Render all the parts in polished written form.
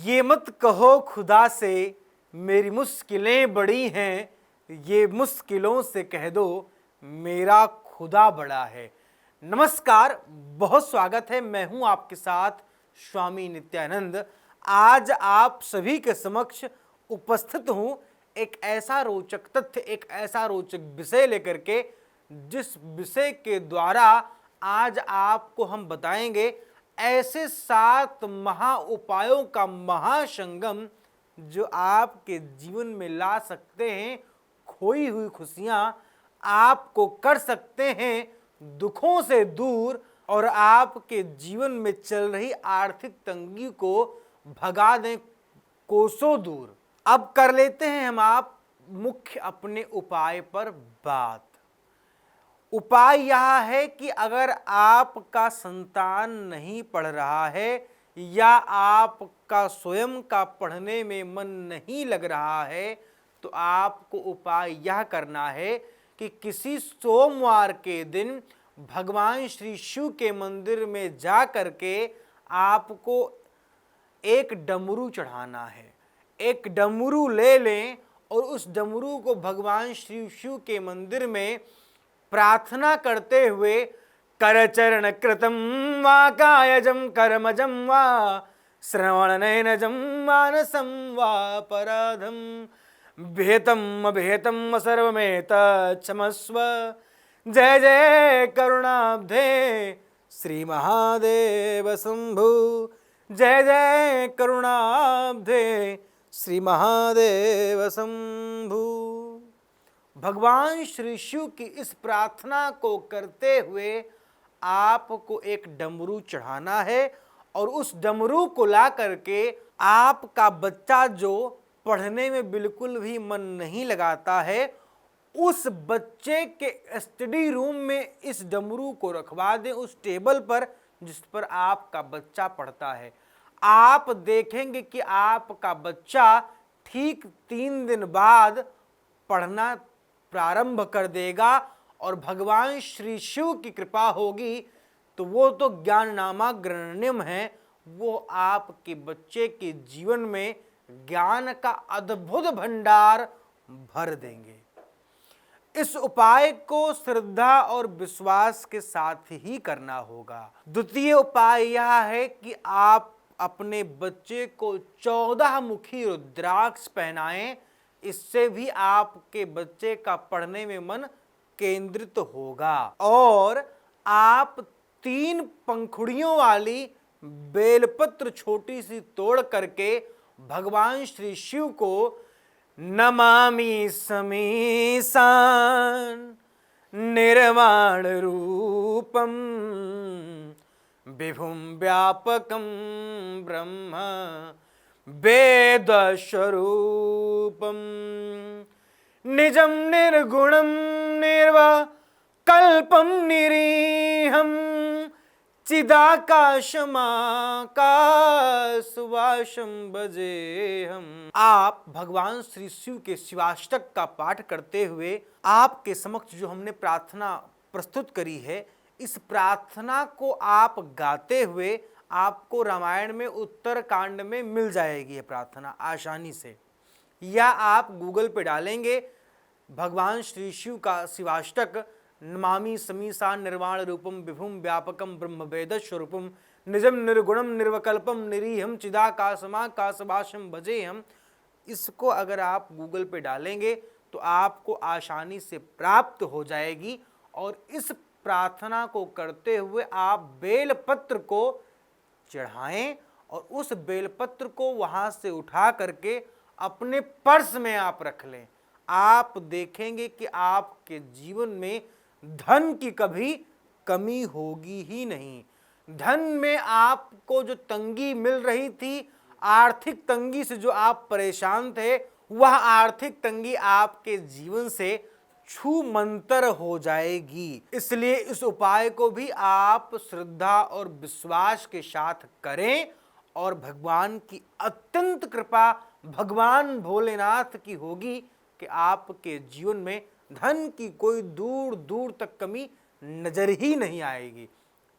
ये मत कहो खुदा से मेरी मुश्किलें बड़ी हैं, ये मुश्किलों से कह दो मेरा खुदा बड़ा है। नमस्कार, बहुत स्वागत है। मैं हूं आपके साथ स्वामी नित्यानंद। आज आप सभी के समक्ष उपस्थित हूं एक ऐसा रोचक तथ्य, एक ऐसा रोचक विषय लेकर के, जिस विषय के द्वारा आज आपको हम बताएंगे ऐसे 7 महा उपायों का महासंगम जो आपके जीवन में ला सकते हैं खोई हुई खुशियां, आपको कर सकते हैं दुखों से दूर और आपके जीवन में चल रही आर्थिक तंगी को भगा दें कोसों दूर। अब कर लेते हैं हम आप मुख्य अपने उपाय पर बात। उपाय यह है कि अगर आपका संतान नहीं पढ़ रहा है या आपका स्वयं का पढ़ने में मन नहीं लग रहा है, तो आपको उपाय यह करना है कि किसी सोमवार के दिन भगवान श्री शिव के मंदिर में जा करके आपको एक डमरू चढ़ाना है। एक डमरू ले लें और उस डमरू को भगवान श्री शिव के मंदिर में प्रार्थना करते हुए करचरण कृतम वा कायजम कर्मजम वा श्रवण नयनजम मानसम वा पराधम भेतम अभेतम सर्वमेत क्षमस्व। जय जय करुणाब्धे श्री महादेव शंभु। जय जय करुणाब्धे श्री महादेव शंभु। भगवान श्री शिव की इस प्रार्थना को करते हुए आपको एक डमरू चढ़ाना है और उस डमरू को ला करके आपका बच्चा जो पढ़ने में बिल्कुल भी मन नहीं लगाता है, उस बच्चे के स्टडी रूम में इस डमरू को रखवा दें, उस टेबल पर जिस पर आपका बच्चा पढ़ता है। आप देखेंगे कि आपका बच्चा ठीक 3 दिन बाद पढ़ना प्रारंभ कर देगा और भगवान श्री शिव की कृपा होगी तो वो तो ज्ञाननामा ग्रहण्यम है, वो आपके बच्चे के जीवन में ज्ञान का अद्भुत भंडार भर देंगे। इस उपाय को श्रद्धा और विश्वास के साथ ही करना होगा। द्वितीय उपाय यह है कि आप अपने बच्चे को 14 मुखी रुद्राक्ष पहनाएं। इससे भी आपके बच्चे का पढ़ने में मन केंद्रित होगा। और आप 3 पंखुड़ियों वाली बेलपत्र छोटी सी तोड़ करके भगवान श्री शिव को नमामि समीसान निर्वाण रूपम विभुम व्यापकम ब्रह्म वेद स्वरूपम निजम निर्गुणम निर्विकल्पम निरीहम चिदाकाशमाकाशवासम भजेहम। आप भगवान श्री शिव के शिवाष्टक का पाठ करते हुए आपके समक्ष जो हमने प्रार्थना प्रस्तुत करी है, इस प्रार्थना को आप गाते हुए आपको रामायण में उत्तर कांड में मिल जाएगी ये प्रार्थना आसानी से। या आप गूगल पे डालेंगे भगवान श्री शिव का शिवाष्टक नमामि समीसान निर्वाण रूपम विभुम व्यापकम ब्रह्म वेद स्वरूपम निजम निर्गुणम निर्विकल्पम निरीहम चिदाकाशमाकाशवासम भजेहम। इसको अगर आप गूगल पे डालेंगे तो आपको आसानी से प्राप्त हो जाएगी। और इस प्रार्थना को करते हुए आप बेलपत्र को चढ़ाएं और उस बेलपत्र को वहां से उठा करके अपने पर्स में आप रख लें। आप देखेंगे कि आपके जीवन में धन की कभी कमी होगी ही नहीं। धन में आपको जो तंगी मिल रही थी, आर्थिक तंगी से जो आप परेशान थे, वह आर्थिक तंगी आपके जीवन से छू मंतर हो जाएगी। इसलिए इस उपाय को भी आप श्रद्धा और विश्वास के साथ करें और भगवान की अत्यंत कृपा भगवान भोलेनाथ की होगी कि आपके जीवन में धन की कोई दूर दूर तक कमी नजर ही नहीं आएगी।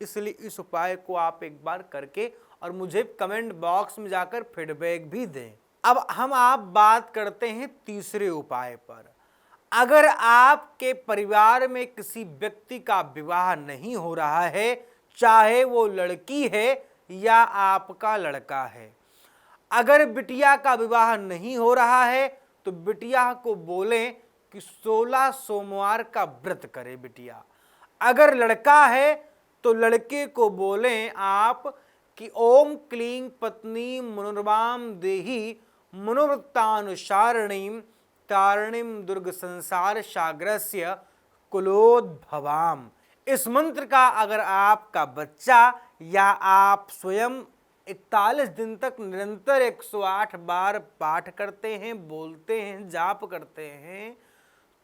इसलिए इस उपाय को आप एक बार करके और मुझे कमेंट बॉक्स में जाकर फीडबैक भी दें। अब हम आप बात करते हैं तीसरे उपाय पर। अगर आपके परिवार में किसी व्यक्ति का विवाह नहीं हो रहा है, चाहे वो लड़की है या आपका लड़का है, अगर बिटिया का विवाह नहीं हो रहा है तो बिटिया को बोलें कि 16 सोमवार का व्रत करे बिटिया। अगर लड़का है तो लड़के को बोलें आप कि ओम क्लीं पत्नी मनोरमाम देहि मनोवृत्तानुसारिणीं तारिणीं दुर्ग संसार सागरस्य कुलोद्भवाम। इस मंत्र का अगर आपका बच्चा या आप स्वयं 41 दिन तक निरंतर 108 बार पाठ करते हैं, बोलते हैं, जाप करते हैं,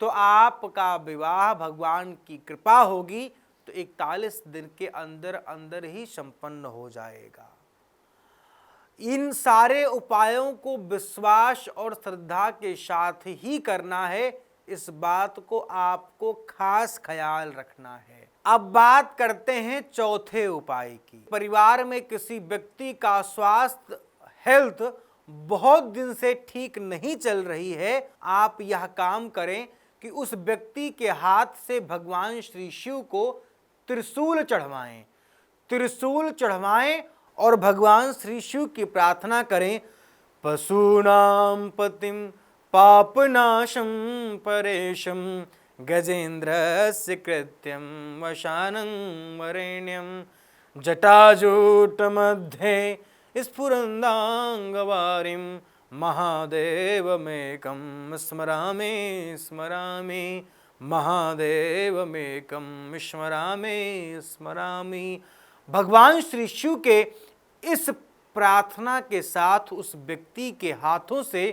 तो आपका विवाह भगवान की कृपा होगी तो 41 दिन के अंदर अंदर ही संपन्न हो जाएगा। इन सारे उपायों को विश्वास और श्रद्धा के साथ ही करना है, इस बात को आपको खास ख्याल रखना है। अब बात करते हैं चौथे उपाय की। परिवार में किसी व्यक्ति का स्वास्थ्य हेल्थ बहुत दिन से ठीक नहीं चल रही है, आप यह काम करें कि उस व्यक्ति के हाथ से भगवान श्री शिव को त्रिशूल चढ़वाएं। त्रिशूल चढ़वाएं और भगवान श्री शिव की प्रार्थना करें, पशूनां पतिं पापनाशं परेशं गजेन्द्रस्य कृत्यं वशानं वरेण्यं जटाजूटमध्ये स्फुरन्दाङ्गवारिं महादेवमेकं स्मरामि स्मरामि महादेवमेकं स्मरामि स्मरामि। भगवान श्री शिव के इस प्रार्थना के साथ उस व्यक्ति के हाथों से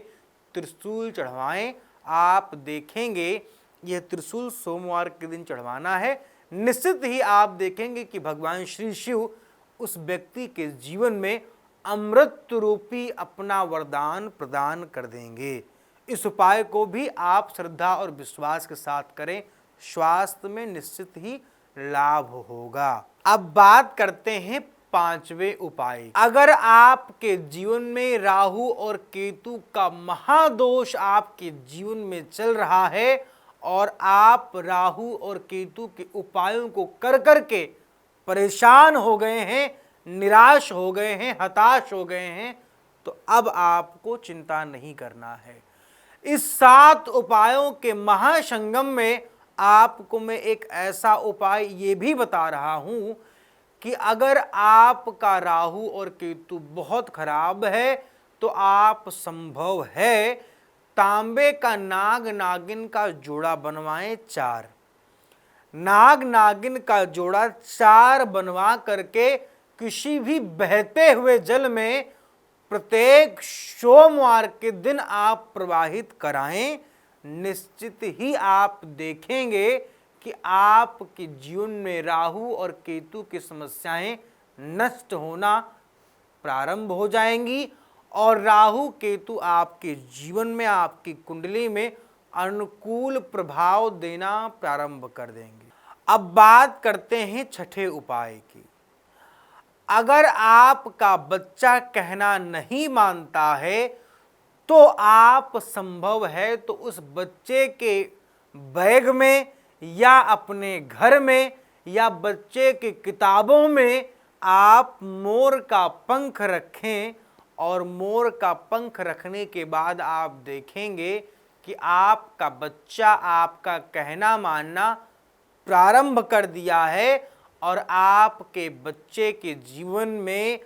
त्रिशूल चढ़वाएं। आप देखेंगे यह त्रिशूल सोमवार के दिन चढ़वाना है, निश्चित ही आप देखेंगे कि भगवान श्री शिव उस व्यक्ति के जीवन में अमृत रूपी अपना वरदान प्रदान कर देंगे। इस उपाय को भी आप श्रद्धा और विश्वास के साथ करें, स्वास्थ्य में निश्चित ही लाभ होगा। अब बात करते हैं पांचवें उपाय। अगर आपके जीवन में राहु और केतु का महादोष आपके जीवन में चल रहा है और आप राहु और केतु के उपायों को कर करके परेशान हो गए हैं, निराश हो गए हैं, हताश हो गए हैं, तो अब आपको चिंता नहीं करना है। इस 7 उपायों के महासंगम में आपको मैं एक ऐसा उपाय ये भी बता रहा हूं कि अगर आपका राहु और केतु बहुत खराब है तो आप संभव है तांबे का नाग नागिन का जोड़ा बनवाएं। 4 नाग नागिन का जोड़ा 4 बनवा करके किसी भी बहते हुए जल में प्रत्येक सोमवार के दिन आप प्रवाहित कराएं। निश्चित ही आप देखेंगे कि आपके जीवन में राहु और केतु की समस्याएं नष्ट होना प्रारंभ हो जाएंगी और राहु केतु आपके जीवन में, आपकी कुंडली में अनुकूल प्रभाव देना प्रारंभ कर देंगे। अब बात करते हैं छठे उपाय की। अगर आपका बच्चा कहना नहीं मानता है तो आप संभव है तो उस बच्चे के बैग में या अपने घर में या बच्चे की किताबों में आप मोर का पंख रखें और मोर का पंख रखने के बाद आप देखेंगे कि आपका बच्चा आपका कहना मानना प्रारंभ कर दिया है और आपके बच्चे के जीवन में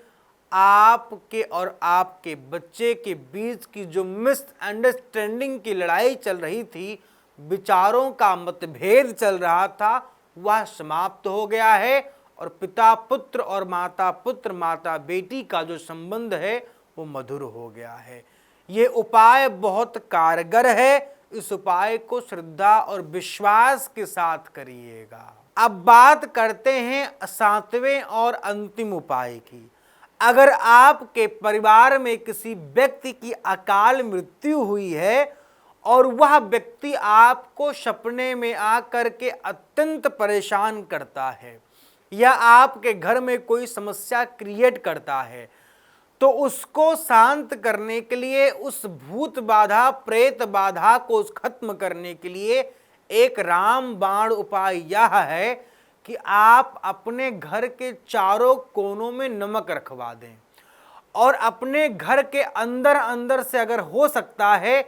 आपके और आपके बच्चे के बीच की जो मिसअंडरस्टैंडिंग की लड़ाई चल रही थी, विचारों का मतभेद चल रहा था, वह समाप्त हो गया है और पिता पुत्र और माता पुत्र माता बेटी का जो संबंध है वो मधुर हो गया है। ये उपाय बहुत कारगर है, इस उपाय को श्रद्धा और विश्वास के साथ करिएगा। अब बात करते हैं 7वें और अंतिम उपाय की। अगर आपके परिवार में किसी व्यक्ति की अकाल मृत्यु हुई है और वह व्यक्ति आपको सपने में आकर के अत्यंत परेशान करता है, या आपके घर में कोई समस्या क्रिएट करता है, तो उसको शांत करने के लिए, उस भूत बाधा प्रेत बाधा को खत्म करने के लिए एक रामबाण उपाय यह है कि आप अपने घर के चारों कोनों में नमक रखवा दें और अपने घर के अंदर अंदर से अगर हो सकता है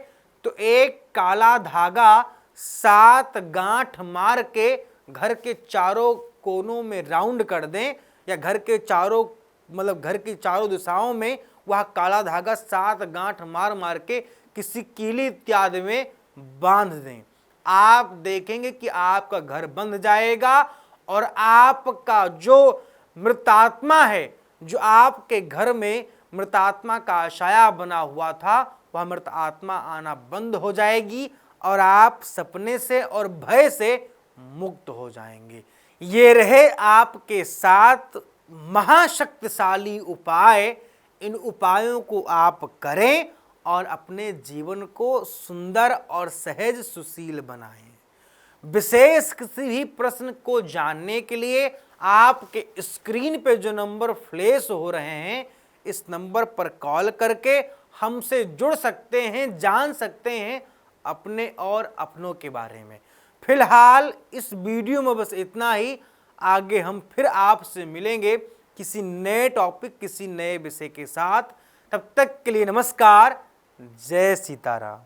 तो एक काला धागा 7 गांठ मार के घर के चारों कोनों में राउंड कर दें, या घर के चारों मतलब घर की चारों दिशाओं में वह काला धागा 7 गांठ मार मार के किसी कीली इत्यादि में बांध दें। आप देखेंगे कि आपका घर बंध जाएगा और आपका जो मृतात्मा है, जो आपके घर में मृतात्मा का साया बना हुआ था, वह मृत आत्मा आना बंद हो जाएगी और आप सपने से और भय से मुक्त हो जाएंगे। ये रहे आपके 7 महाशक्तिशाली उपाय। इन उपायों को आप करें और अपने जीवन को सुंदर और सहज सुशील बनाएं। विशेष किसी भी प्रश्न को जानने के लिए आपके स्क्रीन पे जो नंबर फ्लैश हो रहे हैं, इस नंबर पर कॉल करके हमसे जुड़ सकते हैं, जान सकते हैं अपने और अपनों के बारे में। फिलहाल इस वीडियो में बस इतना ही। आगे हम फिर आपसे मिलेंगे किसी नए टॉपिक, किसी नए विषय के साथ। तब तक के लिए नमस्कार। जय सीताराम।